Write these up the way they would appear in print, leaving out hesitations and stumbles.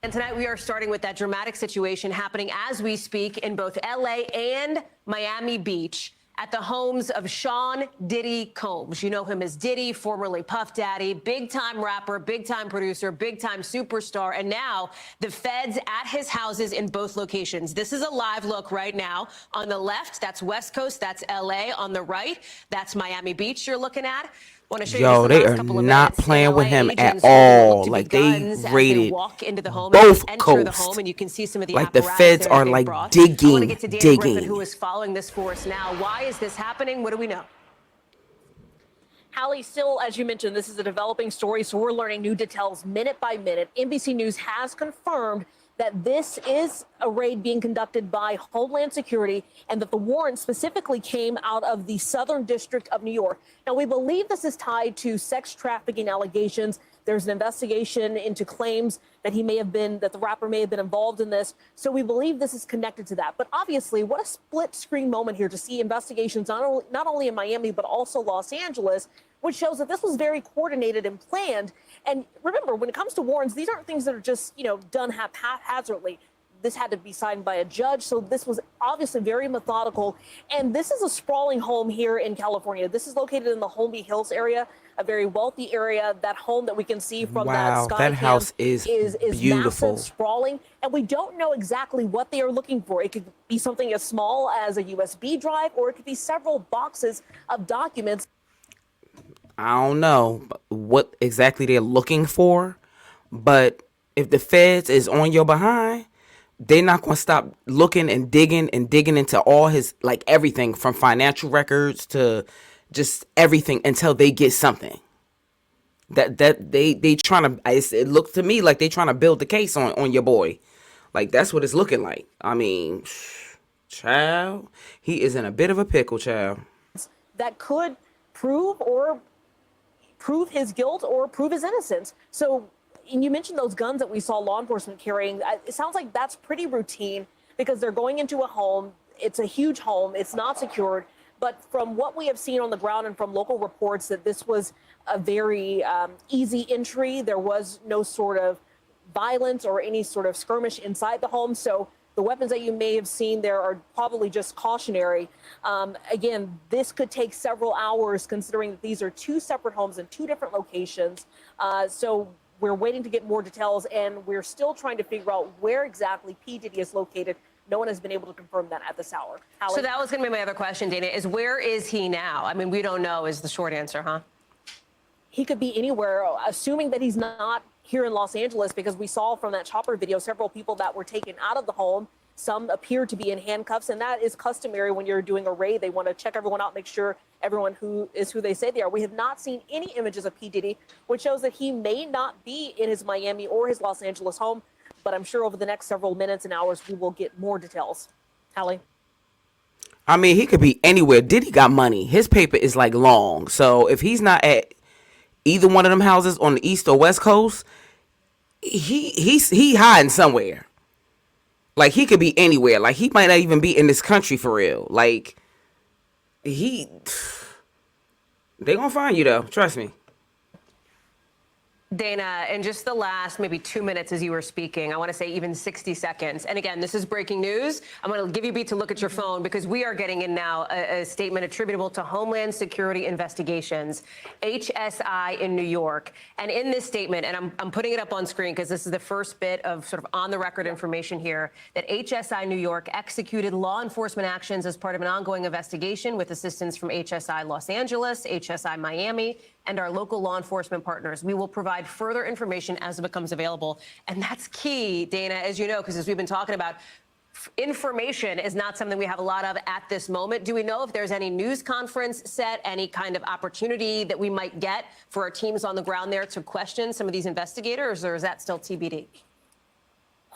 And tonight we are starting with that dramatic situation happening as we speak in both LA and Miami Beach at the homes of Sean Diddy Combs. You know him as Diddy, formerly Puff Daddy, big-time rapper, big-time producer, big-time superstar, and now the feds at his houses in both locations. This is a live look right now. On the left, that's West Coast, that's LA. On the right, that's Miami Beach you're looking at. Yo, they are not playing with him at all. Like, they raided both coasts. And you can see some of the like the feds are like digging. I want to get to Dana Griffin, who is following this for us now. Why is this happening? What do we know? Hallie, still, as you mentioned, this is a developing story, so we're learning new details minute by minute. NBC News has confirmed that this is a raid being conducted by Homeland Security and that the warrant specifically came out of the Southern District of New York. Now, we believe this is tied to sex trafficking allegations. There's an investigation into claims that that the rapper may have been involved in this. So we believe this is connected to that. But obviously, what a split screen moment here to see investigations not only in Miami, but also Los Angeles, which shows that this was very coordinated and planned. And remember, when it comes to warrants, these aren't things that are just, done haphazardly. This had to be signed by a judge. So this was obviously very methodical. And this is a sprawling home here in California. This is located in the Holmby Hills area, a very wealthy area. That home that we can see from that sky that house is beautiful, massive, sprawling. And we don't know exactly what they are looking for. It could be something as small as a USB drive, or it could be several boxes of documents. I don't know what exactly they're looking for, but if the feds is on your behind, they're not going to stop looking and digging into all his, like, everything from financial records to just everything until they get something. That they trying to, it looks to me like they trying to build the case on your boy. Like, that's what it's looking like. I mean, child, he is in a bit of a pickle, child. That could prove his guilt or prove his innocence. So, and you mentioned those guns that we saw law enforcement carrying. It sounds like that's pretty routine because they're going into a home. It's a huge home. It's not secured. But from what we have seen on the ground and from local reports, that this was a very easy entry. There was no sort of violence or any sort of skirmish inside the home. So the weapons that you may have seen there are probably just cautionary. Again, this could take several hours considering that these are two separate homes in two different locations. So we're waiting to get more details, and we're still trying to figure out where exactly P. Diddy is located. No one has been able to confirm that at this hour. Hallie? So that was going to be my other question, Dana, is where is he now? I mean, we don't know is the short answer, huh? He could be anywhere, assuming that he's not here in Los Angeles, because we saw from that chopper video several people that were taken out of the home. Some appear to be in handcuffs, and that is customary when you're doing a raid. They want to check everyone out, make sure everyone who they say they are. We have not seen any images of P. Diddy, which shows that he may not be in his Miami or his Los Angeles home, but I'm sure over the next several minutes and hours, we will get more details. Hallie? I mean, he could be anywhere. Diddy got money. His paper is like long. So if he's not at either one of them houses on the East or West Coast, he hiding somewhere. Like, he could be anywhere. Like, he might not even be in this country for real. Like, they gonna find you though. Trust me. Dana, in just the last maybe 2 minutes as you were speaking, I want to say even 60 seconds. And again, this is breaking news. I'm going to give you a beat to look at your phone because we are getting in now a statement attributable to Homeland Security Investigations, HSI in New York. And in this statement, and I'm putting it up on screen because this is the first bit of sort of on the record information here, that HSI New York executed law enforcement actions as part of an ongoing investigation with assistance from HSI Los Angeles, HSI Miami, and our local law enforcement partners. We will provide further information as it becomes available. And that's key, Dana, as you know, because as we've been talking about, information is not something we have a lot of at this moment. Do we know if there's any news conference set, any kind of opportunity that we might get for our teams on the ground there to question some of these investigators, or is that still TBD?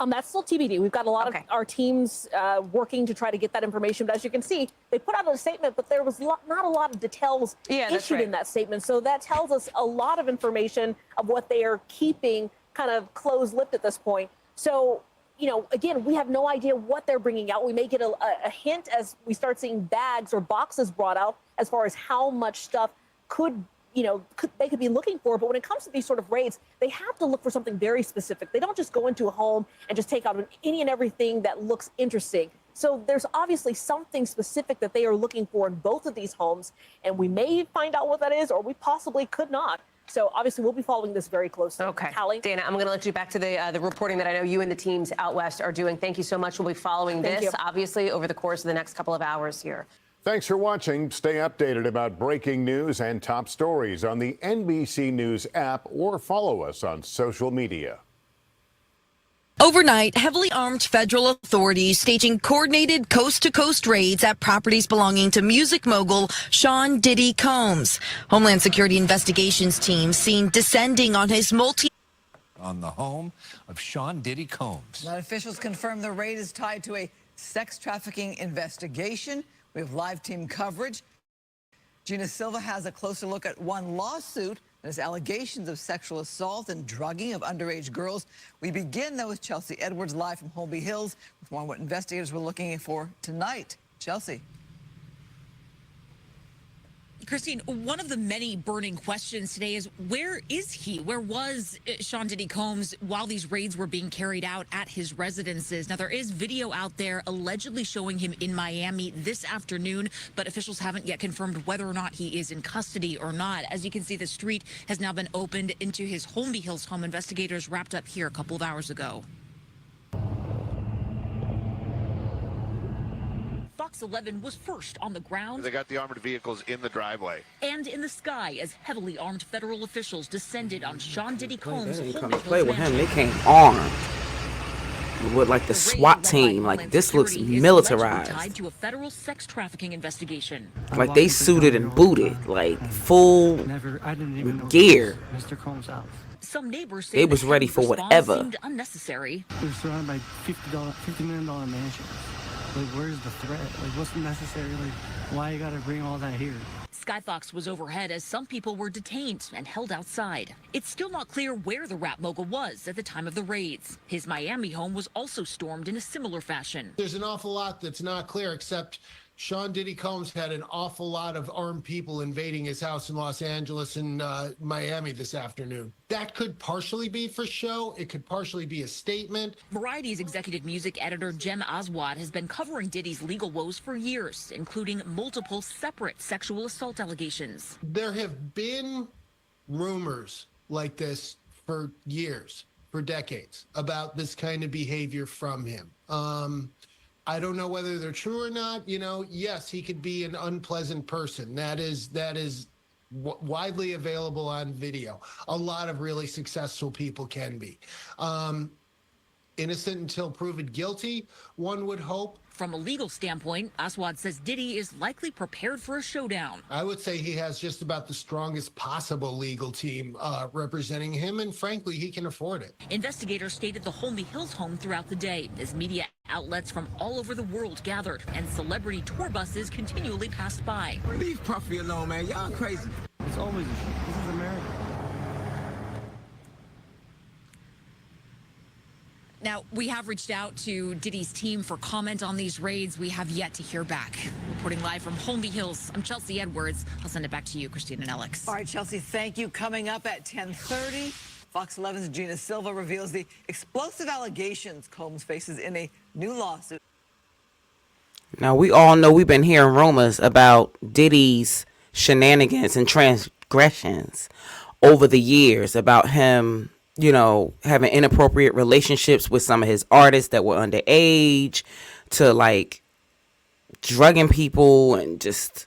That's still TBD. We've got a lot of our teams working to try to get that information. But as you can see, they put out a statement, but there was not a lot of details issued in that statement. So that tells us a lot of information of what they are keeping kind of closed-lipped at this point. So, again, we have no idea what they're bringing out. We may get a hint as we start seeing bags or boxes brought out as far as how much stuff could they could be looking for. But when it comes to these sort of raids, they have to look for something very specific. They don't just go into a home and just take out any and everything that looks interesting. So there's obviously something specific that they are looking for in both of these homes, and we may find out what that is, or we possibly could not. So obviously we'll be following this very closely. Okay. Hallie? Dana, I'm going to let you back to the reporting that I know you and the teams out west are doing. Thank you so much. We'll be following this, obviously, over the course of the next couple of hours here. Thanks for watching. Stay updated about breaking news and top stories on the NBC News app or follow us on social media. Overnight, heavily armed federal authorities staging coordinated coast-to-coast raids at properties belonging to music mogul Sean Diddy Combs. Homeland Security investigations team seen descending on his on the home of Sean Diddy Combs. Now, officials confirm the raid is tied to a sex trafficking investigation. We have live team coverage. Gina Silva has a closer look at one lawsuit. There's allegations of sexual assault and drugging of underage girls. We begin, though, with Chelsea Edwards live from Holby Hills with more on what investigators were looking for tonight. Chelsea. Christine, one of the many burning questions today is where is he? Where was Sean Diddy Combs while these raids were being carried out at his residences? Now, there is video out there allegedly showing him in Miami this afternoon, but officials haven't yet confirmed whether or not he is in custody or not. As you can see, the street has now been opened into his Holmby Hills home. Investigators wrapped up here a couple of hours ago. Fox 11 was first on the ground. They got the armored vehicles in the driveway. And in the sky as heavily armed federal officials descended on Sean Diddy Combs' They home. come to play with him. They came armed with like the SWAT team. Like this looks militarized. Tied to a federal sex trafficking investigation. Like they suited and booted, like full gear. Mr. Combs' house. Some neighbors say They was ready for whatever. seemed unnecessary. We're surrounded by $50 million mansions. Like, where's the threat? Like, what's necessary? Like, why you gotta bring all that here? Skyfox was overhead as some people were detained and held outside. It's still not clear where the rap mogul was at the time of the raids. His Miami home was also stormed in a similar fashion. There's an awful lot that's not clear, except Sean Diddy Combs had an awful lot of armed people invading his house in Los Angeles and Miami this afternoon. That could partially be for show. It could partially be a statement. Variety's executive music editor Jem Aswad has been covering Diddy's legal woes for years, including multiple separate sexual assault allegations. There have been rumors like this for years, for decades, about this kind of behavior from him. I don't know whether they're true or not. You know, yes, he could be an unpleasant person. That is widely available on video. A lot of really successful people can be. Innocent until proven guilty, one would hope. From a legal standpoint, Aswad says Diddy is likely prepared for a showdown. I would say he has just about the strongest possible legal team representing him, and frankly, he can afford it. Investigators stayed at the Holmby Hills home throughout the day as media outlets from all over the world gathered and celebrity tour buses continually passed by. Leave Puffy alone, man. Y'all crazy. It's always, this is America. Now, we have reached out to Diddy's team for comment on these raids. We have yet to hear back. Reporting live from Holmby Hills, I'm Chelsea Edwards. I'll send it back to you, Christine and Alex. All right, Chelsea, thank you. Coming up at 10:30, Fox 11's Gina Silva reveals the explosive allegations Combs faces in a new lawsuit. Now, we all know we've been hearing rumors about Diddy's shenanigans and transgressions over the years about him, you know, having inappropriate relationships with some of his artists that were underage, to like drugging people and just,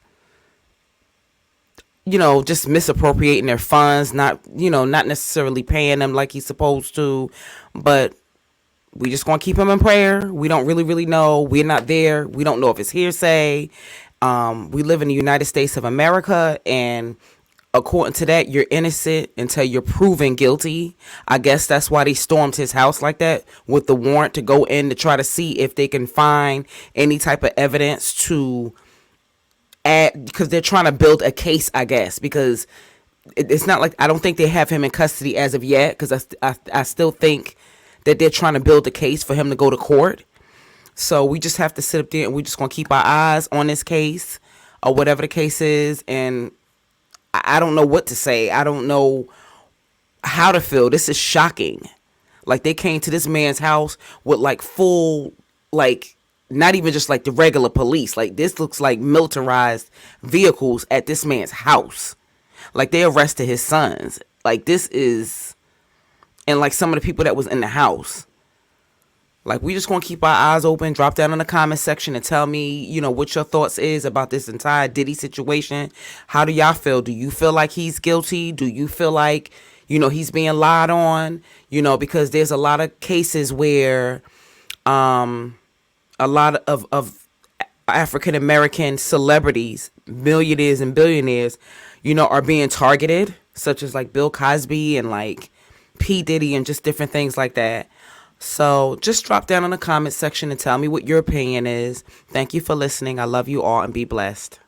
you know, just misappropriating their funds, not necessarily paying them like he's supposed to. But we just gonna keep him in prayer. We don't really know. We're not there. We don't know if it's hearsay. We live in the United States of America, and according to that, you're innocent until you're proven guilty. I guess that's why they stormed his house like that with the warrant to go in to try to see if they can find any type of evidence to add, because they're trying to build a case, I guess, because it's not like, I don't think they have him in custody as of yet, because I still think that they're trying to build a case for him to go to court. So we just have to sit up there and we're just going to keep our eyes on this case or whatever the case is. And I don't know what to say. I don't know how to feel. This is shocking. Like, they came to this man's house with like full, like, not even just like the regular police. Like, this looks like militarized vehicles at this man's house. Like, they arrested his sons. Like, this is, and like some of the people that was in the house. Like, we just gonna keep our eyes open. Drop down in the comment section and tell me, you know, what your thoughts is about this entire Diddy situation. How do y'all feel? Do you feel like he's guilty? Do you feel like, you know, he's being lied on? You know, because there's a lot of cases where a lot of African American celebrities, millionaires and billionaires, you know, are being targeted, such as like Bill Cosby and like P. Diddy and just different things like that. So just drop down in the comment section and tell me what your opinion is. Thank you for listening. I love you all and be blessed.